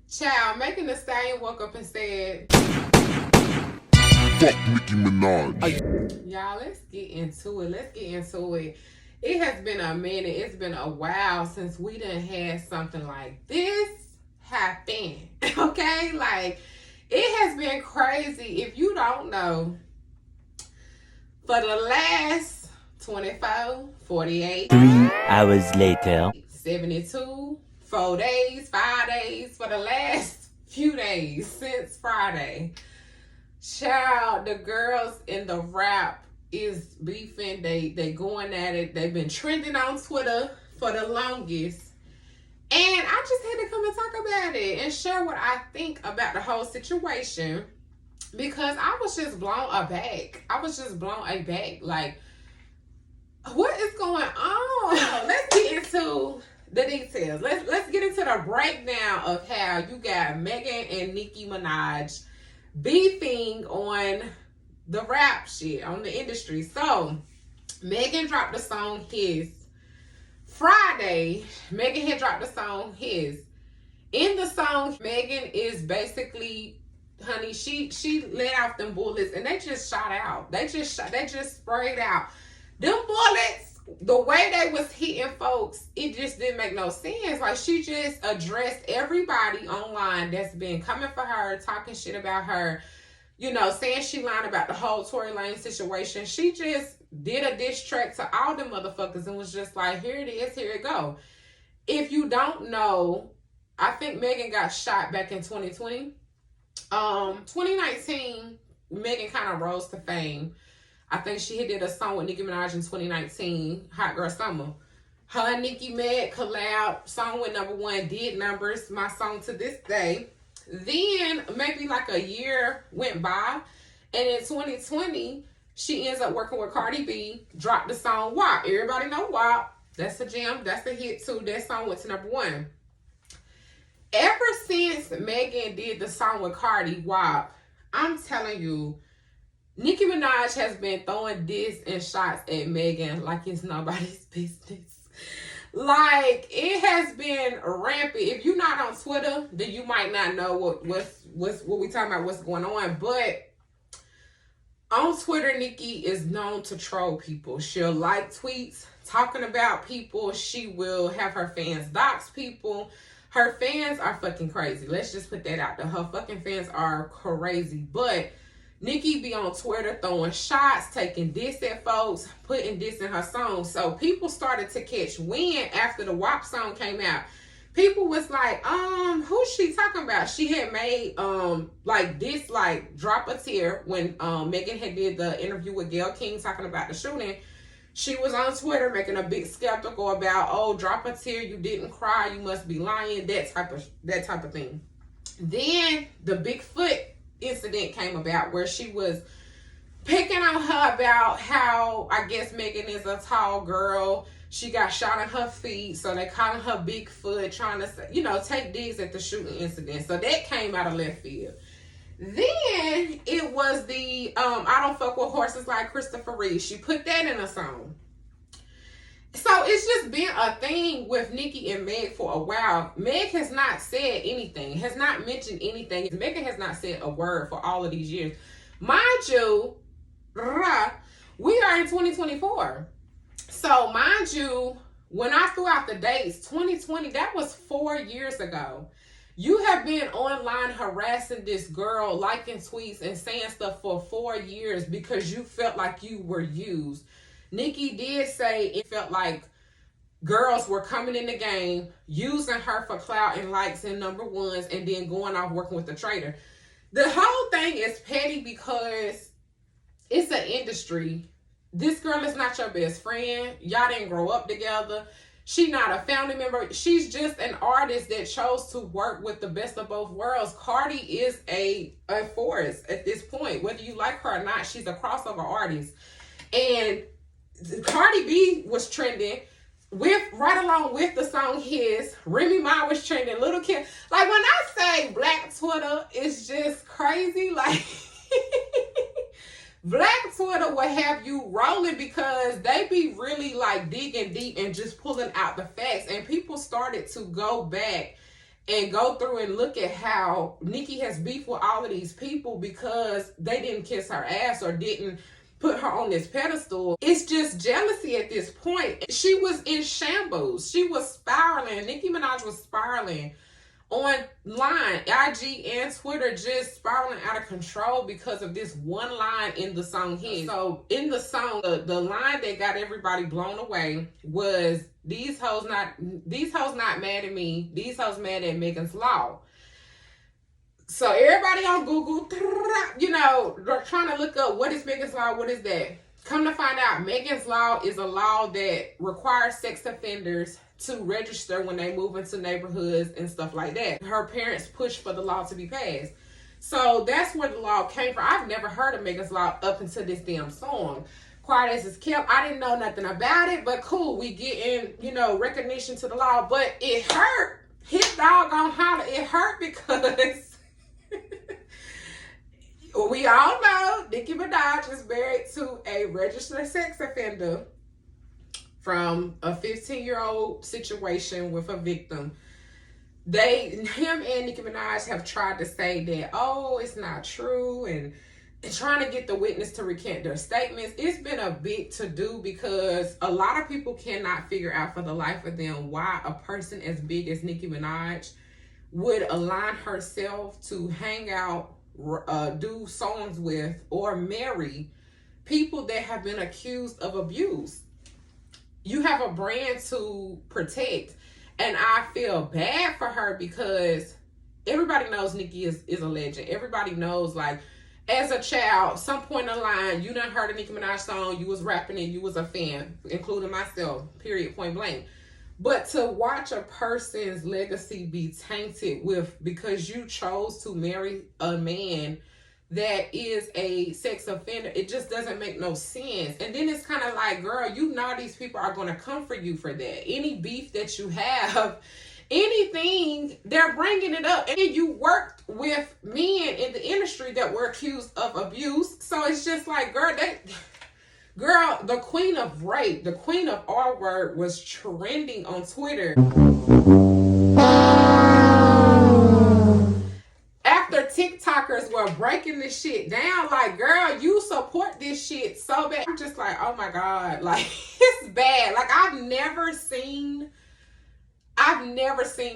Child, Megan Thee Stallion woke up and said, Fuck Nicki Minaj. y'all, let's get into it. It has been a minute. It's been a while since we done had something like this happen. Okay? Like, it has been crazy. If you don't know, for the last 24, 48, 3 hours later, 72, 4 days, 5 days, for the last few days since Friday, child, the girls in the rap is beefing. They going at it. They've been trending on Twitter for the longest. And I just had to come and talk about it and share what I think about the whole situation, because I was just blown aback. Like, what is going on? Let's get into the details. Let's get into the breakdown of how you got Megan and Nicki Minaj beefing on the rap shit, on the industry. So, Megan dropped the song His. Friday, Megan had dropped the song His. In the song, Megan is basically, honey, she let off them bullets and they just shot out. They just sprayed out. Them bullets, the way they was hitting folks, it just didn't make no sense. Like, she just addressed everybody online that's been coming for her, talking shit about her, you know, saying she lied about the whole Tory Lanez situation. She just did a diss track to all them motherfuckers and was just like, here it is, here it go. If you don't know, I think Megan got shot back in 2020. 2019, Megan kind of rose to fame. I think she did a song with Nicki Minaj in 2019, Hot Girl Summer. Her and Nicki met, collab, song went #1, did numbers, my song to this day. Then maybe like a year went by, and in 2020, she ends up working with Cardi B, dropped the song WAP. Everybody know WAP. That's a jam. That's a hit too. That song went to #1. Ever since Megan did the song with Cardi, WAP, I'm telling you, Nicki Minaj has been throwing diss and shots at Megan like it's nobody's business. Like, it has been rampant. If you're not on Twitter, then you might not know what we talking about, what's going on. But on Twitter, Nicki is known to troll people. She'll like tweets talking about people. She will have her fans dox people. Her fans are fucking crazy. Let's just put that out there. Her fucking fans are crazy. But Nicki be on Twitter throwing shots, taking diss at folks, putting diss in her songs. So people started to catch wind after the WAP song came out. People was like, who's she talking about? She had made like this, like, drop a tear when Megan had did the interview with Gayle King talking about the shooting. She was on Twitter making a big skeptical about, oh, drop a tear, you didn't cry, you must be lying, that type of thing. Then the Bigfoot incident came about where she was picking on her about how, I guess, Megan is a tall girl. She got shot in her feet, so they calling her Bigfoot, trying to, you know, take digs at the shooting incident. So that came out of left field. Then it was the I don't fuck with horses like Christopher Reeve. She put that in a song. So it's just been a thing with Nicki and Meg for a while. Meg has not said anything, has not mentioned anything. Megan has not said a word for all of these years. Mind you, we are in 2024. So mind you, when I threw out the dates, 2020, that was 4 years ago. You have been online harassing this girl, liking tweets and saying stuff for 4 years because you felt like you were used. Nicki did say it felt like girls were coming in the game, using her for clout and likes and #1s, and then going off working with the trader. The whole thing is petty because it's an industry. This girl is not your best friend. Y'all didn't grow up together. She's not a family member. She's just an artist that chose to work with the best of both worlds. Cardi is a force at this point. Whether you like her or not, she's a crossover artist. And Cardi B was trending right along with the song His. Remy Ma was trending. Little Kim. Like, when I say Black Twitter, it's just crazy. Like, Black Twitter will have you rolling because they be really like digging deep and just pulling out the facts. And people started to go back and go through and look at how Nicki has beef with all of these people because they didn't kiss her ass or didn't put her on this pedestal. It's just jealousy at this point. She was in shambles. She was spiraling. Nicki Minaj was spiraling online, IG and Twitter, just spiraling out of control because of this one line in the song hit. So in the song, the line that got everybody blown away was, these hoes not mad at me, these hoes mad at Megan's Law. So everybody on Google, you know, they're trying to look up, what is Megan's Law, what is that? Come to find out, Megan's Law is a law that requires sex offenders to register when they move into neighborhoods and stuff like that. Her parents pushed for the law to be passed. So that's where the law came from. I've never heard of Megan's Law up until this damn song. Quiet as it's kept. I didn't know nothing about it, but cool. We getting, you know, recognition to the law, but it hurt. His dog gonna holler. It hurt because we all know Nicki Minaj is married to a registered sex offender from a 15-year-old situation with a victim. Him and Nicki Minaj have tried to say that, oh, it's not true, and trying to get the witness to recant their statements. It's been a big to-do because a lot of people cannot figure out for the life of them why a person as big as Nicki Minaj would align herself to hang out, do songs with, or marry people that have been accused of abuse. You have a brand to protect, and I feel bad for her because everybody knows Nicki is a legend. Everybody knows, like, as a child, some point in the line, you done heard a Nicki Minaj song, you was rapping and you was a fan, including myself, period, point blank. But to watch a person's legacy be tainted because you chose to marry a man that is a sex offender, it just doesn't make no sense. And then it's kind of like, girl, you know these people are going to come for you for that. Any beef that you have, anything, they're bringing it up. And you worked with men in the industry that were accused of abuse. So it's just like, girl, the queen of rape, the queen of R-word was trending on Twitter. After TikTokers were breaking this shit down, like, girl, you support this shit so bad. I'm just like, oh my God, like, it's bad. Like, I've never seen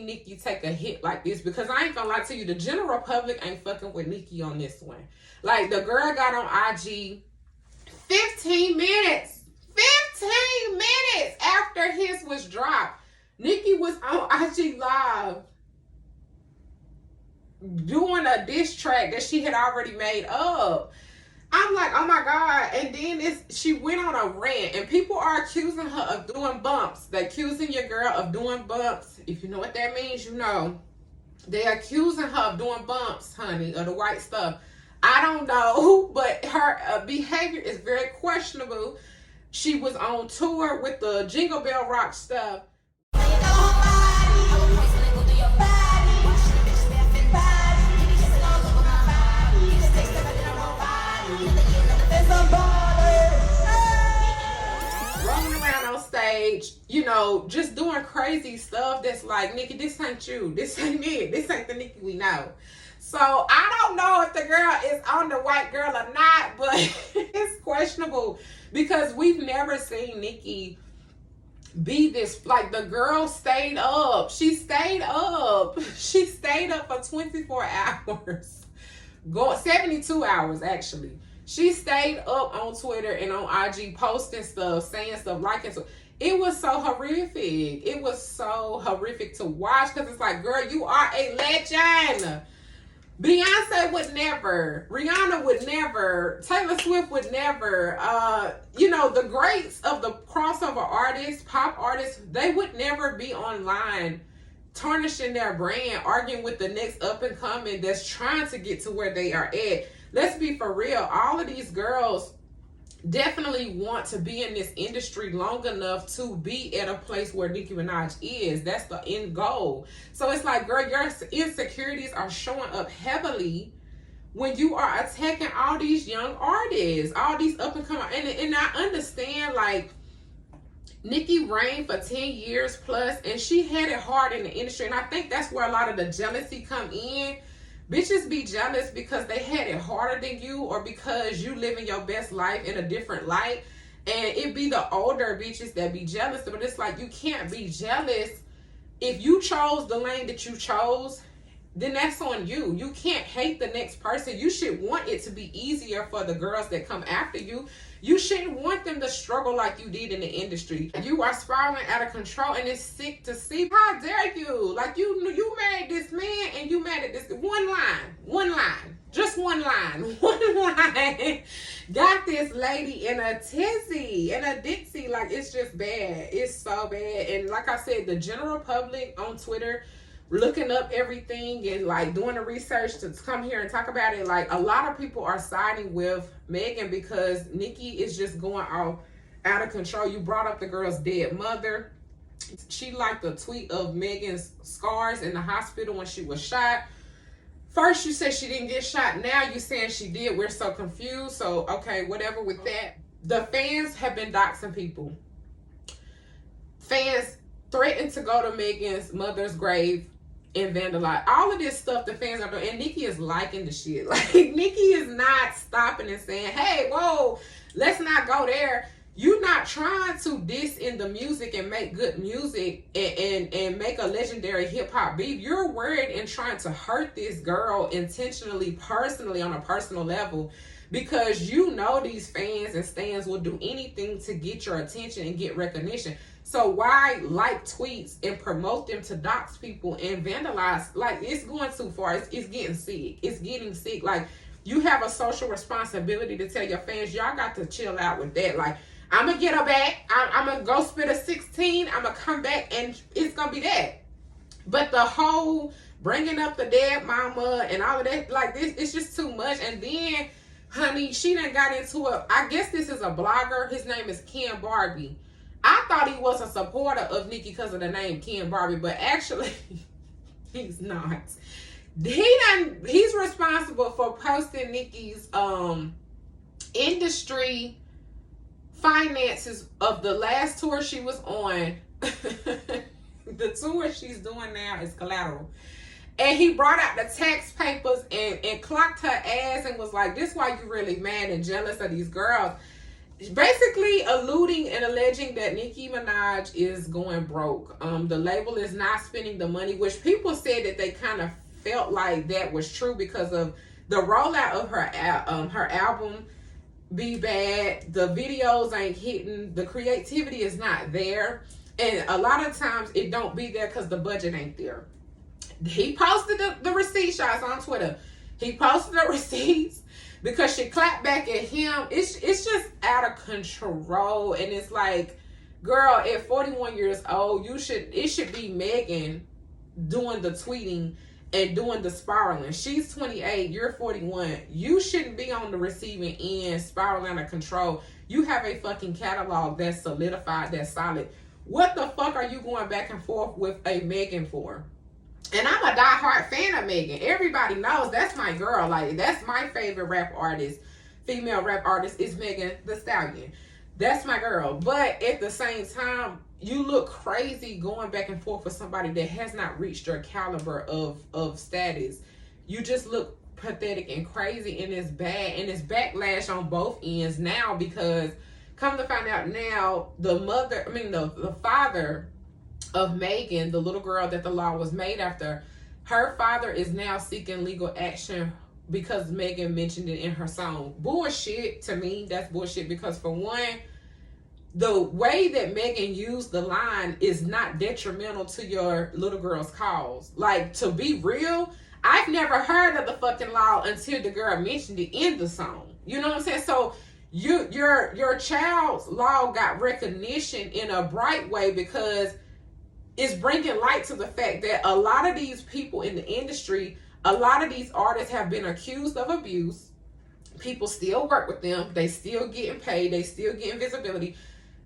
Nicki take a hit like this, because I ain't gonna lie to you, the general public ain't fucking with Nicki on this one. Like, the girl got on IG 15 minutes after his was dropped. Nicki was on IG Live doing a diss track that she had already made up. I'm like, oh my God. And then she went on a rant, and people are accusing her of doing bumps. They're accusing your girl of doing bumps. If you know what that means, you know. They're accusing her of doing bumps, honey, of the white stuff. I don't know, but her behavior is very questionable. She was on tour with the Jingle Bell Rock stuff. Rolling around on stage, you know, just doing crazy stuff that's like, Nicki, this ain't you. This ain't it. This ain't the Nicki we know. So I don't know if the girl is on the white girl or not, but it's questionable because we've never seen Nicki be this. Like, the girl stayed up. She stayed up. She stayed up for 24 hours. 72 hours, actually. She stayed up on Twitter and on IG posting stuff, saying stuff, liking stuff. It was so horrific. It was so horrific to watch because it's like, girl, you are a legend. Beyonce would never, Rihanna would never, Taylor Swift would never, you know, the greats of the crossover artists, pop artists, they would never be online tarnishing their brand, arguing with the next up and coming that's trying to get to where they are at. Let's be for real. All of these girls definitely want to be in this industry long enough to be at a place where Nicki Minaj is. That's the end goal. So it's like, girl, your insecurities are showing up heavily when you are attacking all these young artists, all these up and coming. And I understand, like, Nicki reigned for 10 years plus, and she had it hard in the industry. And I think that's where a lot of the jealousy come in. Bitches be jealous because they had it harder than you, or because you living your best life in a different light. And it be the older bitches that be jealous. But it's like, you can't be jealous. If you chose the lane that you chose, then that's on you. You can't hate the next person. You should want it to be easier for the girls that come after you. You shouldn't want them to struggle like you did in the industry. You are spiraling out of control, and it's sick to see. How dare you? Like, you married this man, and you mad at this. One line, just one line, got this lady in a tizzy, in a ditzy. Like, it's just bad. It's so bad. And like I said, the general public on Twitter, looking up everything and like doing the research to come here and talk about it, like, a lot of people are siding with Megan because Nicki is just going out of control. You brought up the girl's dead mother. She liked the tweet of Megan's scars in the hospital when she was shot. First you said she didn't get shot, now you saying she did. We're so confused. So okay, whatever with that. The fans have been doxing people. Fans threatened to go to Megan's mother's grave and vandalize. All of this stuff the fans are doing, and Nicki is liking the shit. Like, Nicki is not stopping and saying, hey, whoa, let's not go there. You're not trying to diss in the music and make good music and make a legendary hip-hop beat. You're worried and trying to hurt this girl intentionally, personally, on a personal level, because you know these fans and stans will do anything to get your attention and get recognition. So why like tweets and promote them to dox people and vandalize? Like, it's going too far. It's getting sick. It's getting sick. Like, you have a social responsibility to tell your fans, y'all got to chill out with that. Like, I'm going to get her back. I'm going to go spit a 16. I'm going to come back, and it's going to be that. But the whole bringing up the dead mama and all of that, like, this, it's just too much. And then, honey, she done got into it. I guess this is a blogger. His name is Ken Barbie. I thought he was a supporter of Nicki because of the name Ken Barbie, but actually, he's not. He's responsible for posting Nicki's industry finances of the last tour she was on. The tour she's doing now is collateral. And he brought out the tax papers and clocked her ass and was like, this why you really mad and jealous of these girls. Basically alluding and alleging that Nicki Minaj is going broke. The label is not spending the money, which people said that they kind of felt like that was true because of the rollout of her album Be Bad. The videos ain't hitting. The creativity is not there. And a lot of times it don't be there because the budget ain't there. He posted the receipt shots on Twitter. He posted the receipts because she clapped back at him. It's just out of control. And it's like, girl, at 41 years old, it should be Megan doing the tweeting and doing the spiraling. She's 28, you're 41. You shouldn't be on the receiving end spiraling out of control. You have a fucking catalog that's solidified, that's solid. What the fuck are you going back and forth with a Megan for? And I'm a diehard fan of Megan. Everybody knows that's my girl. Like, that's my favorite rap artist, female rap artist, is Megan Thee Stallion. That's my girl. But at the same time, you look crazy going back and forth with somebody that has not reached your caliber of status. You just look pathetic and crazy, and it's bad. And it's backlash on both ends now because, come to find out now, the father of Megan, the little girl that the law was made after, her father is now seeking legal action because Megan mentioned it in her song. Bullshit to me. That's bullshit because, for one, the way that Megan used the line is not detrimental to your little girl's cause. Like, to be real, I've never heard of the fucking law until the girl mentioned it in the song. You know what I'm saying? So your child's law got recognition in a bright way because it's bringing light to the fact that a lot of these people in the industry, a lot of these artists have been accused of abuse. People still work with them. They still getting paid. They still getting visibility.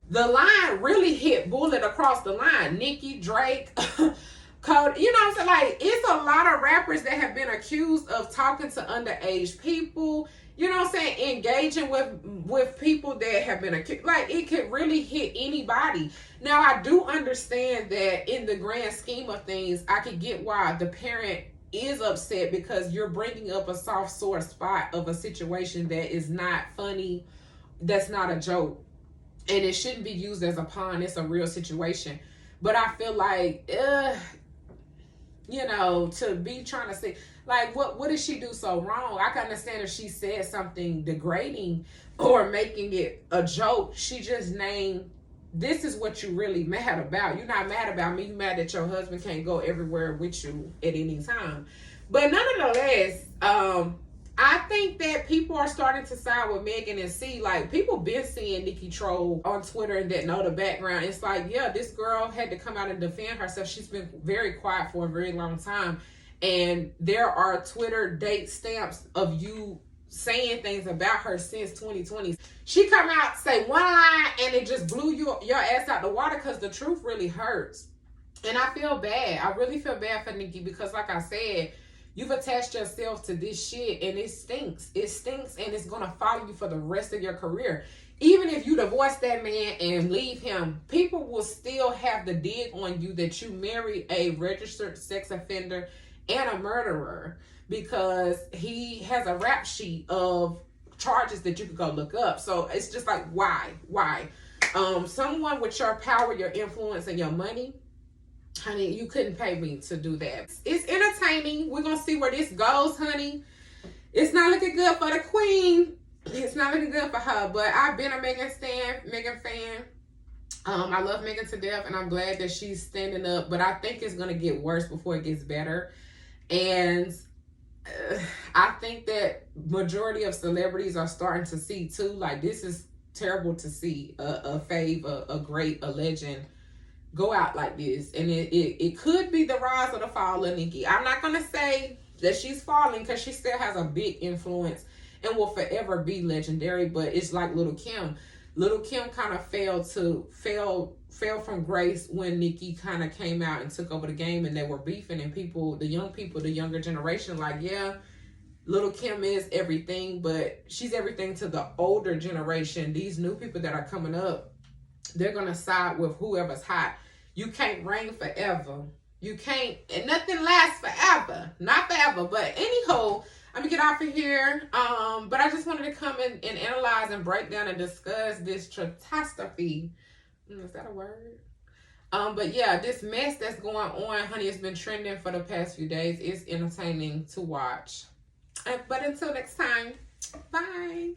The line really hit bullet across the line. Nicki, Drake, Cody, you know what I'm saying? Like, it's a lot of rappers that have been accused of talking to underage people you know what I'm saying, engaging with people that have been accused. Like, it could really hit anybody. Now, I do understand that in the grand scheme of things, I could get why the parent is upset, because you're bringing up a soft sore spot of a situation that is not funny, that's not a joke, and it shouldn't be used as a pawn. It's a real situation. But I feel like, you know, to be trying to say, like, what did she do so wrong? I can understand if she said something degrading or making it a joke. She just named, this is what you really mad about. You're not mad about me. You mad that your husband can't go everywhere with you at any time. But nonetheless, I think that people are starting to side with Megan and see, like, people been seeing Nicki troll on Twitter and that know the background. It's like, yeah, this girl had to come out and defend herself. She's been very quiet for a very long time. And there are Twitter date stamps of you saying things about her since 2020. She come out, say one line, and it just blew your ass out the water, because the truth really hurts. And I feel bad. I really feel bad for Nicki, because like I said, you've attached yourself to this shit, and it stinks. It stinks, and it's going to follow you for the rest of your career. Even if you divorce that man and leave him, people will still have the dig on you that you married a registered sex offender and a murderer, because he has a rap sheet of charges that you could go look up. So it's just like, why? Someone with your power, your influence, and your money, honey, you couldn't pay me to do that. It's entertaining. We're going to see where this goes, honey. It's not looking good for the queen. It's not looking good for her. But I've been a Megan fan. I love Megan to death, and I'm glad that she's standing up. But I think it's going to get worse before it gets better. And I think that majority of celebrities are starting to see, too. Like, this is terrible to see a fave, a great, a legend go out like this. And it could be the rise or the fall of Nicki. I'm not going to say that she's falling, because she still has a big influence and will forever be legendary. But it's like Little Kim. Little Kim kind of fell from grace when Nicki kind of came out and took over the game, and they were beefing, and the younger generation, like, yeah, Little Kim is everything, but she's everything to the older generation. These new people that are coming up, they're going to side with whoever's hot. You can't reign forever. You can't, and nothing lasts forever. Not forever, but anyhow, I'm gonna get off of here. But I just wanted to come and analyze and break down and discuss this catastrophe. Is that a word? But yeah, this mess that's going on, honey, it's been trending for the past few days. It's entertaining to watch. But until next time, bye.